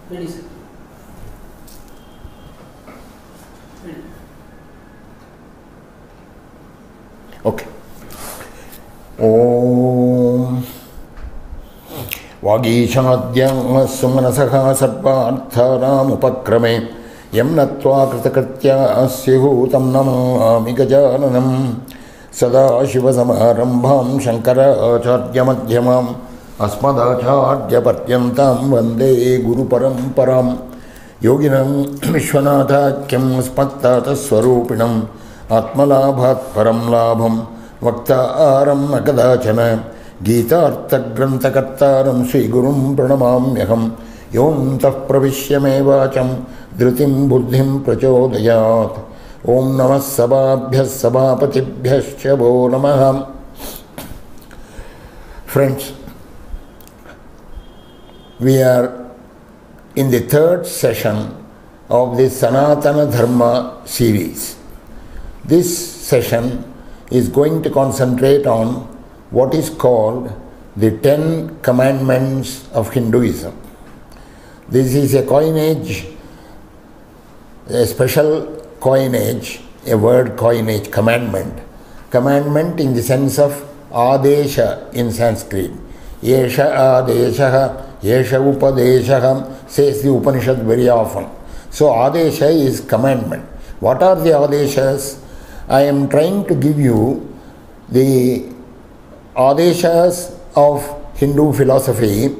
Ready, sir. Ready. Okay. Om Vagishanadyam Sumanasaha Sarvartharam Upakrame Yam Natva Kritakritya Asyuhutam Namami Gajananam Sada Shiva Samarambham Shankara Acharya Madhyamam Asmadacharya Patyantam Vande Guru Paramparam Yoginam Vishwanathakyam Spatata Swarupinam Atmalabhat Param Labham Vaktaram Akadachana Gita-artha-grantha-kartaram Sri-Gurum Pranamamyaham Yom tah pravishyame vacham Dhritim buddhim prachodayat Om namah sababhyas sabapatibhyascha vo namaha. Friends, we are in the third session of the Sanatana Dharma series. This session is going to concentrate on what is called the Ten Commandments of Hinduism. This is a coinage, a special coinage, a word coinage, commandment. Commandment in the sense of adesha in Sanskrit. Yesha adeshaha, yesha upadeshaha, says the Upanishad very often. So adesha is commandment. What are the adeshas? I am trying to give you the adeshas of Hindu philosophy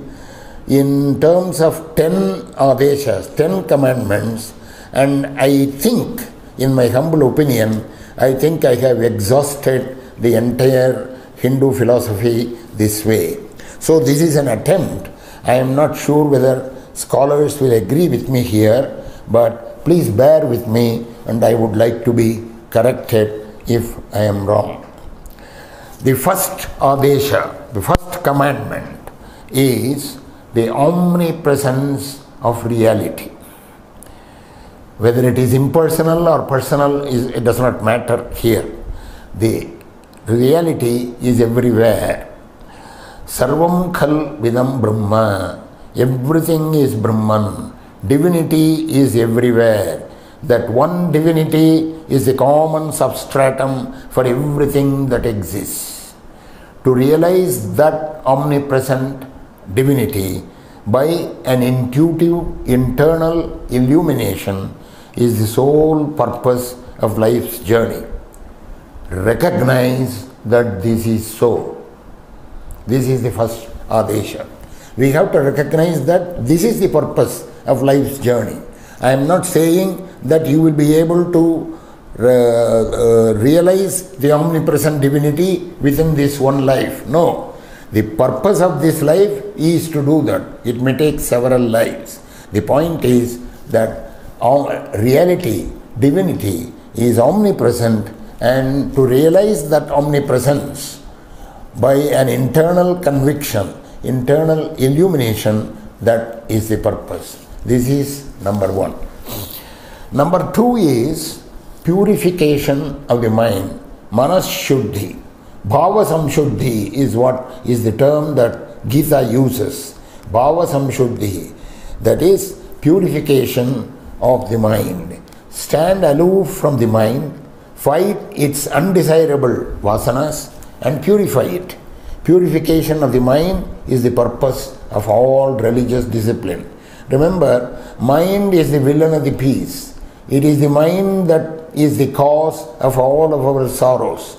in terms of 10 adeshas, 10 commandments, and I think, in my humble opinion, I think I have exhausted the entire Hindu philosophy this way. So this is an attempt. I am not sure whether scholars will agree with me here, but please bear with me, and I would like to be corrected if I am wrong. The first adesha, the first commandment is the omnipresence of reality. Whether it is impersonal or personal, it does not matter here. The reality is everywhere. Sarvam khal vidam brahma. Everything is Brahman. Divinity is everywhere. That one divinity is the common substratum for everything that exists. To realize that omnipresent divinity by an intuitive internal illumination is the sole purpose of life's journey. Recognize that this is so. This is the first adesha. We have to recognize that this is the purpose of life's journey. I am not saying that you will be able to realize the omnipresent divinity within this one life. No. The purpose of this life is to do that. It may take several lives. The point is that reality, divinity is omnipresent, and to realize that omnipresence by an internal conviction, internal illumination, that is the purpose. This is number one. Number two is purification of the mind, manas shuddhi. Bhava samshuddhi is what is the term that Gita uses. Bhava samshuddhi, that is purification of the mind. Stand aloof from the mind, fight its undesirable vasanas and purify it. Purification of the mind is the purpose of all religious discipline. Remember, mind is the villain of the piece. It is the mind that is the cause of all of our sorrows.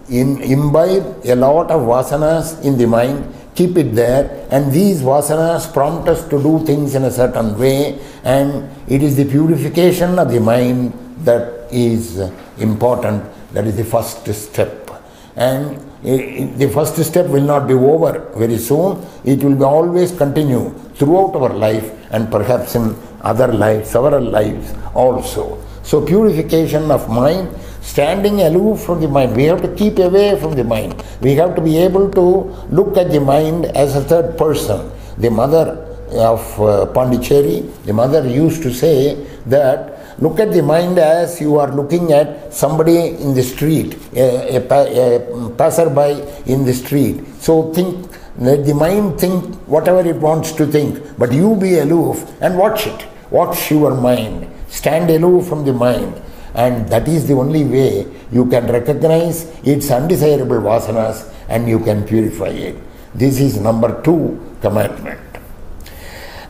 Imbibe a lot of vasanas in the mind, keep it there, and these vasanas prompt us to do things in a certain way, and it is the purification of the mind that is important. That is the first step. And the first step will not be over very soon. It will be always continue throughout our life, and perhaps in other lives, several lives also. So purification of mind, standing aloof from the mind. We have to keep away from the mind. We have to be able to look at the mind as a third person. The mother of Pondicherry, the mother used to say that look at the mind as you are looking at somebody in the street, a passerby in the street. So think Let the mind think whatever it wants to think, but you be aloof and watch it. Watch your mind. Stand aloof from the mind. And that is the only way you can recognize its undesirable vasanas and you can purify it. This is number 2 commandment.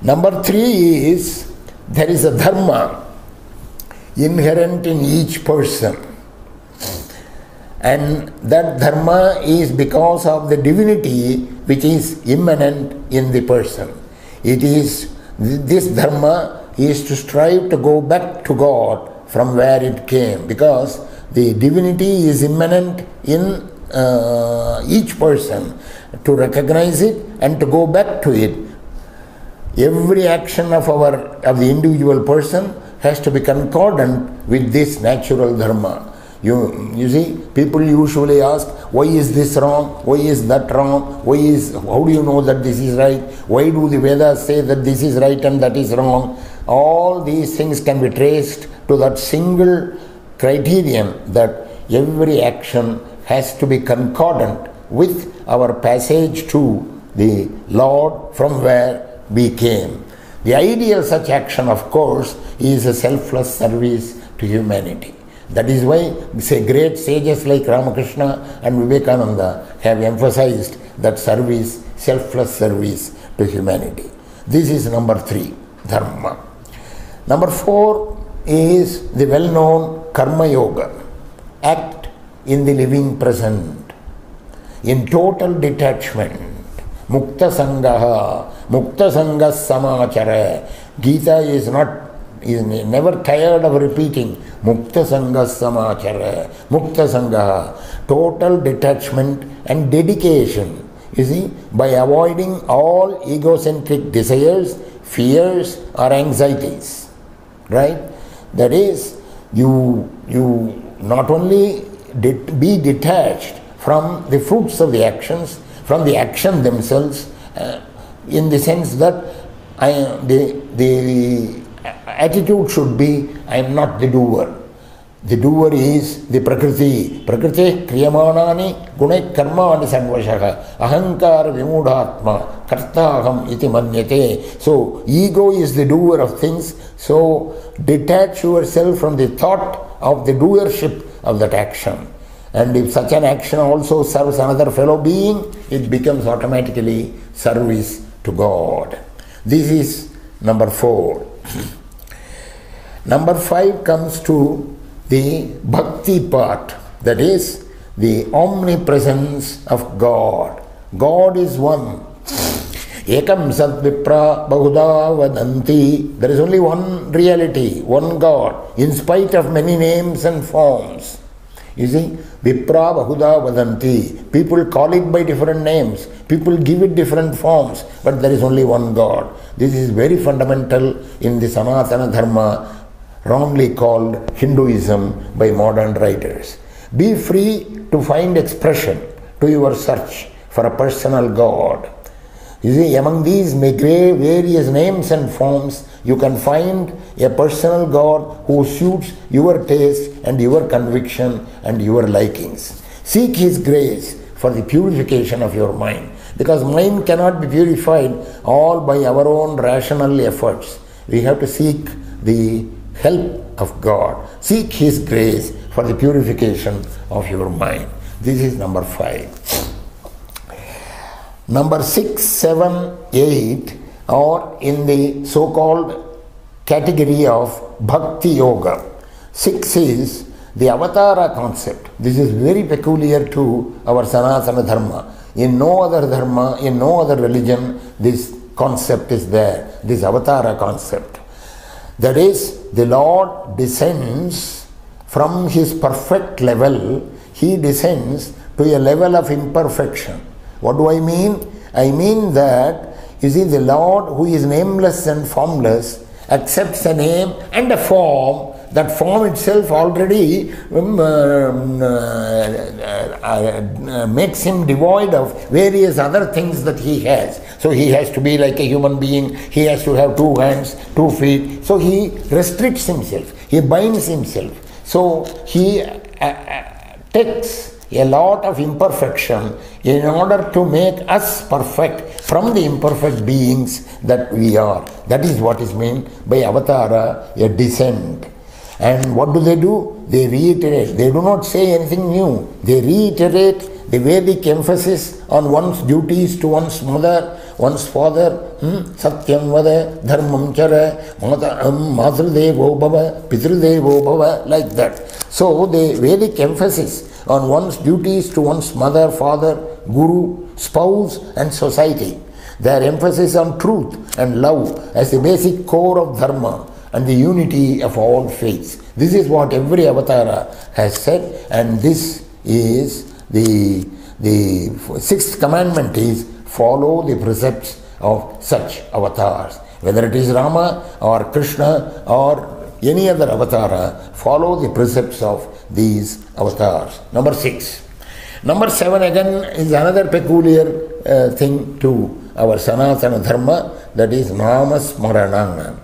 Number 3 is, there is a dharma inherent in each person. And that dharma is because of the divinity which is immanent in the person. It is, this dharma is to strive to go back to God from where it came, because the divinity is immanent in each person. To recognize it and to go back to it, every action of the individual person has to be concordant with this natural dharma. You see, people usually ask, why is this wrong? Why is that wrong? How do you know that this is right? Why do the Vedas say that this is right and that is wrong? All these things can be traced to that single criterion, that every action has to be concordant with our passage to the Lord from where we came. The ideal such action, of course, is a selfless service to humanity. That is why great sages like Ramakrishna and Vivekananda have emphasized that service, selfless service to humanity. This is number 3, dharma. Number 4 is the well-known karma yoga. Act in the living present, in total detachment. Mukta sangaha, mukta sangas samachara. Gita is never tired of repeating mukta sangas samachara, mukta sangaha. Total detachment and dedication, you see, by avoiding all egocentric desires, fears or anxieties. Right? That is, you not only be detached from the fruits of the actions, from the action themselves, in the sense that the attitude should be, I am not the doer. The doer is the Prakriti. Prakriti kriyamanani gunai karmani sarvashaha ahankara vimudhatma kartaham iti manyate. So ego is the doer of things. So detach yourself from the thought of the doership of that action. And if such an action also serves another fellow being, it becomes automatically service to God. This is number 4. Number 5 comes to the bhakti part, that is the omnipresence of God. God is one. Ekam sat vipra bahuda vadanti. There is only one reality, one God, in spite of many names and forms. You see, vipra bahuda vadanti. People call it by different names. People give it different forms, but there is only one God. This is very fundamental in the Sanatana Dharma, wrongly called Hinduism by modern writers. Be free to find expression to your search for a personal God. You see, among these various names and forms, you can find a personal God who suits your taste and your conviction and your likings. Seek His grace for the purification of your mind, because mind cannot be purified all by our own rational efforts. We have to seek the help of God. Seek His grace for the purification of your mind. This is number 5. Number 6, 7, 8 are in the so-called category of Bhakti Yoga. 6 is the Avatara concept. This is very peculiar to our Sanatana Dharma. In no other Dharma, in no other religion, this concept is there, this Avatara concept. That is, the Lord descends from His perfect level, He descends to a level of imperfection. What do I mean? I mean that, you see, the Lord who is nameless and formless accepts a name and a form. That form itself already makes Him devoid of various other things that He has. So He has to be like a human being, He has to have 2 hands, 2 feet. So He restricts Himself, He binds Himself. So He takes a lot of imperfection in order to make us perfect from the imperfect beings that we are. That is what is meant by avatara, a descent. And what do? They reiterate. They do not say anything new. They reiterate the Vedic emphasis on one's duties to one's mother, one's father. Satyam vada, dharmam chara, matrudevo bhava, pitrudevo bhava, like that. So the Vedic emphasis on one's duties to one's mother, father, guru, spouse and society. Their emphasis on truth and love as the basic core of dharma and the unity of all faiths. This is what every avatara has said, and this is the sixth commandment is follow the precepts of such avatars. Whether it is Rama or Krishna or any other avatara, follow the precepts of these avatars. Number 6. Number 7 again is another peculiar thing to our Sanatana Dharma, that is Namasmarana.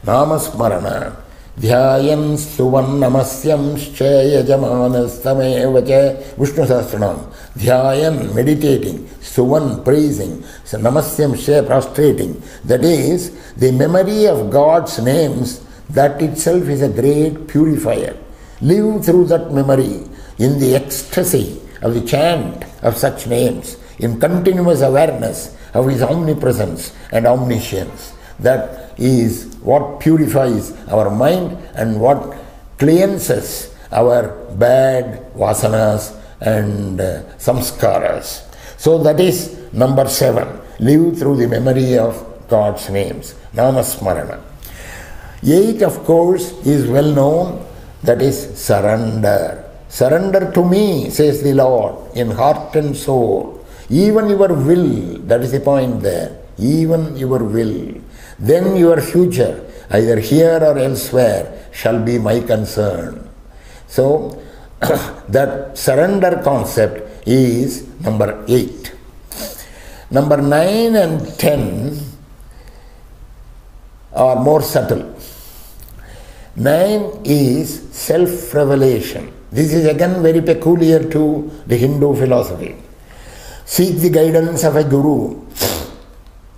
Namasmarana. Dhyayan suvan namasyamscha yajamanas Vishnu Sahasranam. Dhyayan, meditating, suvan, praising, namasyamscha, prostrating. That is, the memory of God's names, that itself is a great purifier. Live through that memory in the ecstasy of the chant of such names, in continuous awareness of His omnipresence and omniscience. That is what purifies our mind and what cleanses our bad vasanas and samskaras. So that is number 7. Live through the memory of God's names. Namasmarana. 8, of course, is well known. That is surrender. Surrender to me, says the Lord, in heart and soul. Even your will, that is the point there. Even your will. Then your future, either here or elsewhere, shall be my concern. So, that surrender concept is number 8. Number 9 and 10 are more subtle. 9 is self-revelation. This is again very peculiar to the Hindu philosophy. Seek the guidance of a guru,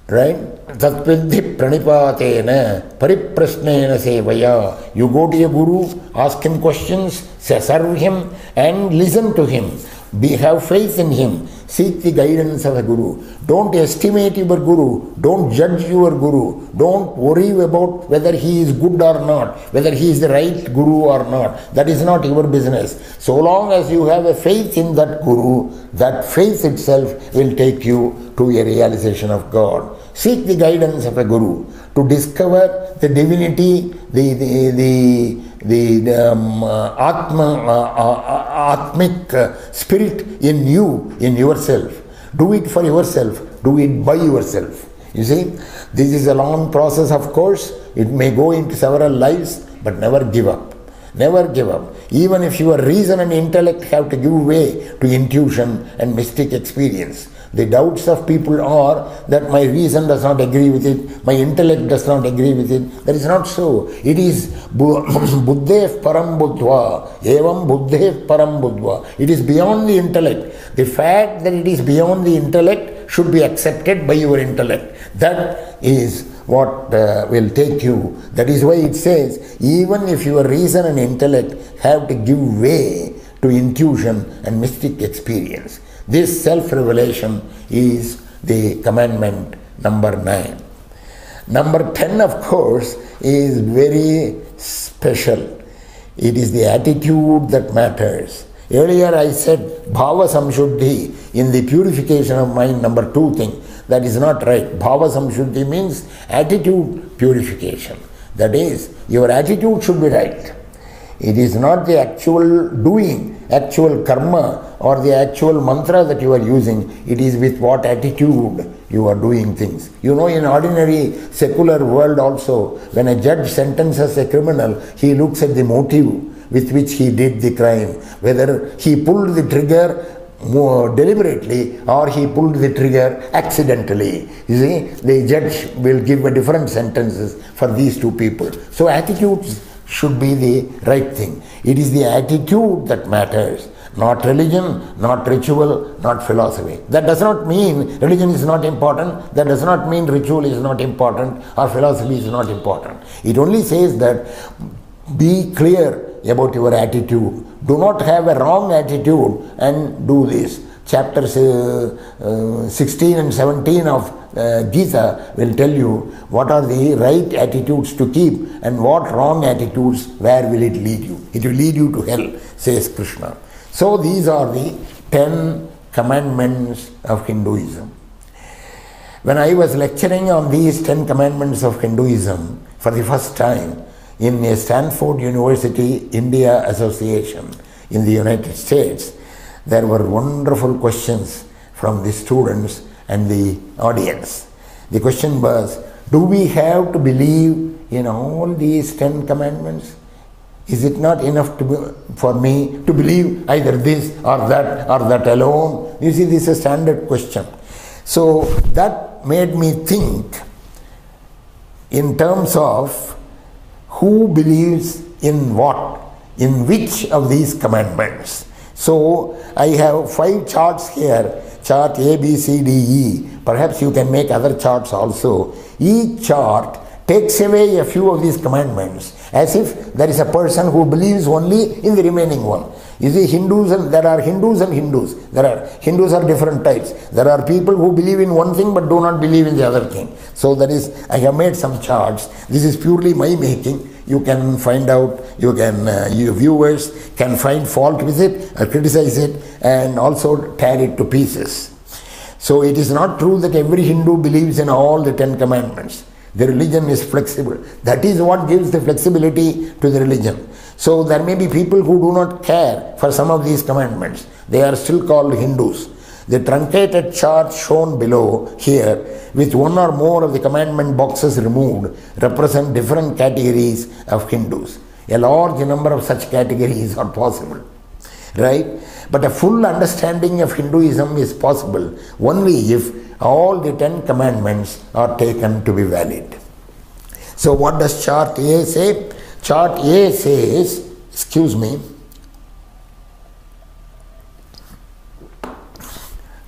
right? Tatvidhi pranipatena pariprasnena sevaya. You go to a guru, ask him questions, serve him and listen to him. Have faith in him. Seek the guidance of a guru. Don't estimate your guru. Don't judge your guru. Don't worry about whether he is good or not, whether he is the right guru or not. That is not your business. So long as you have a faith in that guru, that faith itself will take you to a realization of God. Seek the guidance of a guru to discover the divinity, the Atmic spirit in you, in yourself. Do it for yourself. Do it by yourself. You see, this is a long process, of course. It may go into several lives, but never give up. Never give up. Even if your reason and intellect have to give way to intuition and mystic experience. The doubts of people are that my reason does not agree with it, my intellect does not agree with it. That is not so. It is buddhev param buddhva, evam buddhev param buddhva. It is beyond the intellect. The fact that it is beyond the intellect should be accepted by your intellect. That is what will take you. That is why it says, even if your reason and intellect have to give way to intuition and mystic experience. This self-revelation is the commandment number 9. Number 10, of course, is very special. It is the attitude that matters. Earlier I said bhava samshuddhi, in the purification of mind, number 2 thing. That is not right. Bhava samshuddhi means attitude purification. That is, your attitude should be right. It is not the actual doing, actual karma or the actual mantra that you are using. It is with what attitude you are doing things. You know, in ordinary secular world also, when a judge sentences a criminal, he looks at the motive with which he did the crime. Whether he pulled the trigger more deliberately or he pulled the trigger accidentally. You see, the judge will give a different sentences for these two people. So attitudes should be the right thing. It is the attitude that matters. Not religion, not ritual, not philosophy. That does not mean religion is not important. That does not mean ritual is not important or philosophy is not important. It only says that be clear about your attitude. Do not have a wrong attitude and do this. Chapters 16 and 17 of Gita will tell you what are the right attitudes to keep and what wrong attitudes, where will it lead you. It will lead you to hell, says Krishna. So these are the 10 Commandments of Hinduism. When I was lecturing on these 10 Commandments of Hinduism for the first time in a Stanford University India Association in the United States, there were wonderful questions from the students and the audience. The question was, do we have to believe in all these 10 commandments? Is it not enough for me to believe either this or that alone? You see, this is a standard question. So that made me think in terms of who believes in what, in which of these commandments. So I have 5 charts here, chart A, B, C, D, E. Perhaps you can make other charts also. Each chart takes away a few of these commandments, as if there is a person who believes only in the remaining one. You see, there are Hindus and Hindus. Hindus are different types. There are people who believe in one thing but do not believe in the other thing. So I have made some charts. This is purely my making. You can find out, you viewers can find fault with it or criticize it and also tear it to pieces. So it is not true that every Hindu believes in all the 10 commandments. The religion is flexible. That is what gives the flexibility to the religion. So there may be people who do not care for some of these commandments. They are still called Hindus. The truncated chart shown below here, with one or more of the commandment boxes removed, represent different categories of Hindus. A large number of such categories are possible, right? But a full understanding of Hinduism is possible only if all the 10 commandments are taken to be valid. So what does chart A say? Chart A says,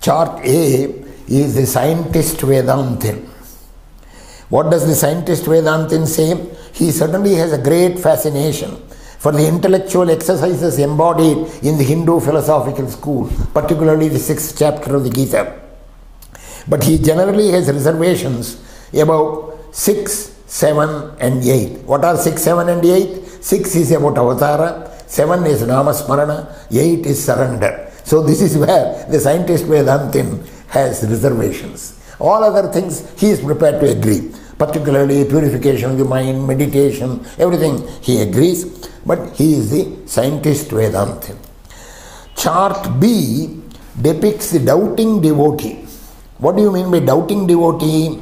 Chart A is the scientist Vedantin. What does the scientist Vedantin say? He certainly has a great fascination for the intellectual exercises embodied in the Hindu philosophical school, particularly the 6th chapter of the Gita. But he generally has reservations about 6, 7 and 8. What are 6, 7 and 8? 6 is about Avatara, 7 is Namasmarana, 8 is surrender. So this is where the scientist Vedantin has reservations. All other things he is prepared to agree, particularly purification of the mind, meditation, everything he agrees, but he is the scientist Vedantin. Chart B depicts the doubting devotee. What do you mean by doubting devotee?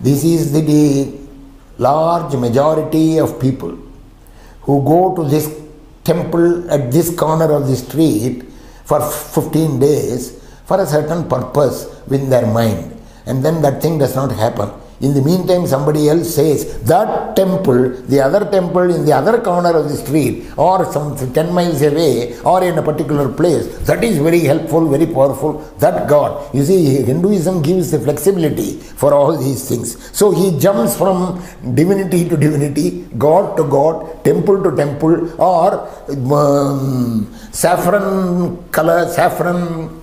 This is the large majority of people who go to this temple at this corner of the street for 15 days for a certain purpose within their mind, and then that thing does not happen. In the meantime, somebody else says that temple, the other temple in the other corner of the street or some 10 miles away or in a particular place, that is very helpful, very powerful, that God. You see, Hinduism gives the flexibility for all these things. So he jumps from divinity to divinity, God to God, temple to temple, or saffron color, saffron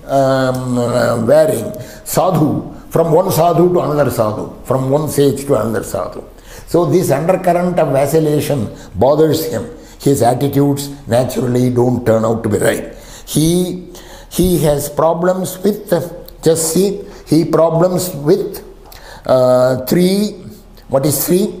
wearing sadhu, from one sadhu to another sadhu, from one sage to another sadhu. So this undercurrent of vacillation bothers him. His attitudes naturally don't turn out to be right. He has problems with, problems with 3. What is 3?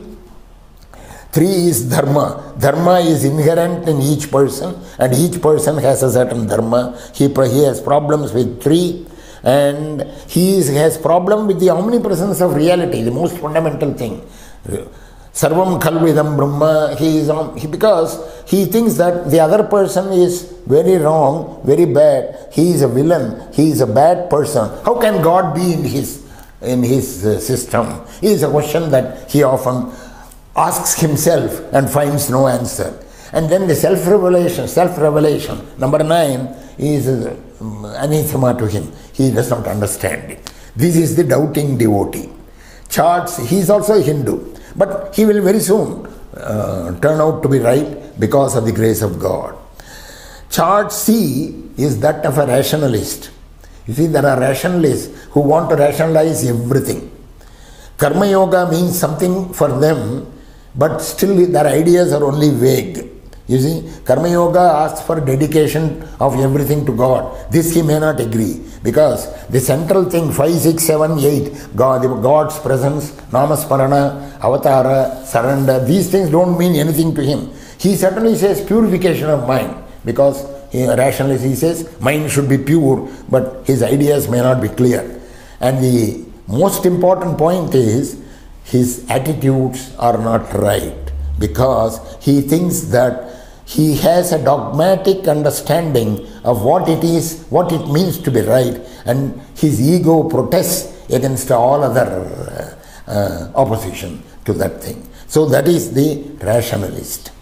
3 is dharma. Dharma is inherent in each person, and each person has a certain dharma. He has problems with 3. And he has problem with the omnipresence of reality, the most fundamental thing. Sarvam khalvidam brahma, because he thinks that the other person is very wrong, very bad. He is a villain, he is a bad person. How can God be in his system? It is a question that he often asks himself and finds no answer. And then the self-revelation. Number 9 is anathema to him. He does not understand it. This is the doubting devotee. Charts, he is also a Hindu, but he will very soon turn out to be right because of the grace of God. Chart C is that of a rationalist. You see, there are rationalists who want to rationalize everything. Karma Yoga means something for them, but still their ideas are only vague. You see, Karma Yoga asks for dedication of everything to God. This he may not agree, because the central thing, 5, 6, 7, 8, God's presence, Namasparana, Avatara, surrender, these things don't mean anything to him. He certainly says purification of mind, because rationalist, he says mind should be pure, but his ideas may not be clear. And the most important point is his attitudes are not right, because he thinks that he has a dogmatic understanding of what it is, what it means to be right, and his ego protests against all other opposition to that thing. So that is the rationalist.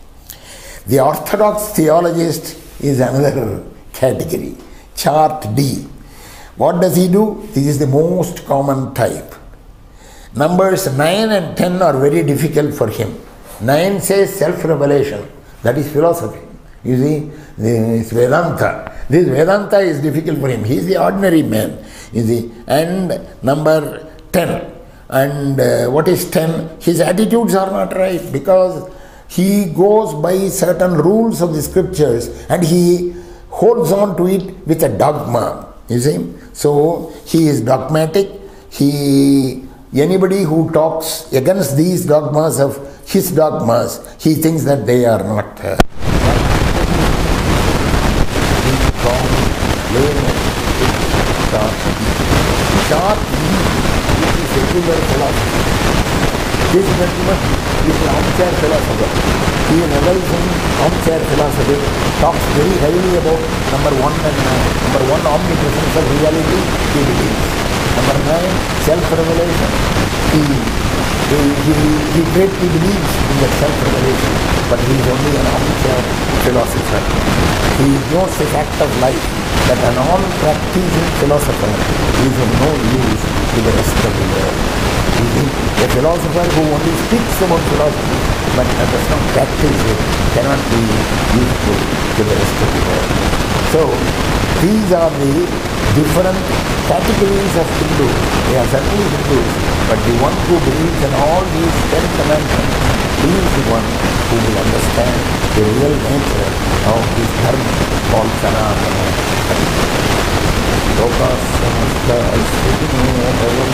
The orthodox theologist is another category, chart D. What does he do? This is the most common type. Numbers 9 and 10 are very difficult for him. 9 says self-revelation. That is philosophy. You see, this Vedanta. This Vedanta is difficult for him. He is the ordinary man. You see. And number 10. And what is 10? His attitudes are not right, because he goes by certain rules of the scriptures and he holds on to it with a dogma. You see. So he is dogmatic. Anybody who talks against these dogmas of his dogmas, he thinks that they are not Chart E is secular philosophy. This gentleman is an armchair philosopher. He revels in armchair philosophy, talks very highly about number 1 and number 1, omnipresence of reality, he believes. Number 9, self-revelation. He greatly believes in that self-revelation, but he is only an armchair philosopher. He knows the fact of life, that a non-practicing philosopher is of no use to the rest of the world. A philosopher who only speaks about philosophy but does not practice it cannot be useful to the rest of the world. So, these are the different categories of Hindus. They are certainly Hindus, but the one who believes in all these 10 commandments, he is the one who will understand the real nature of this dharma called Sanatana Dharma.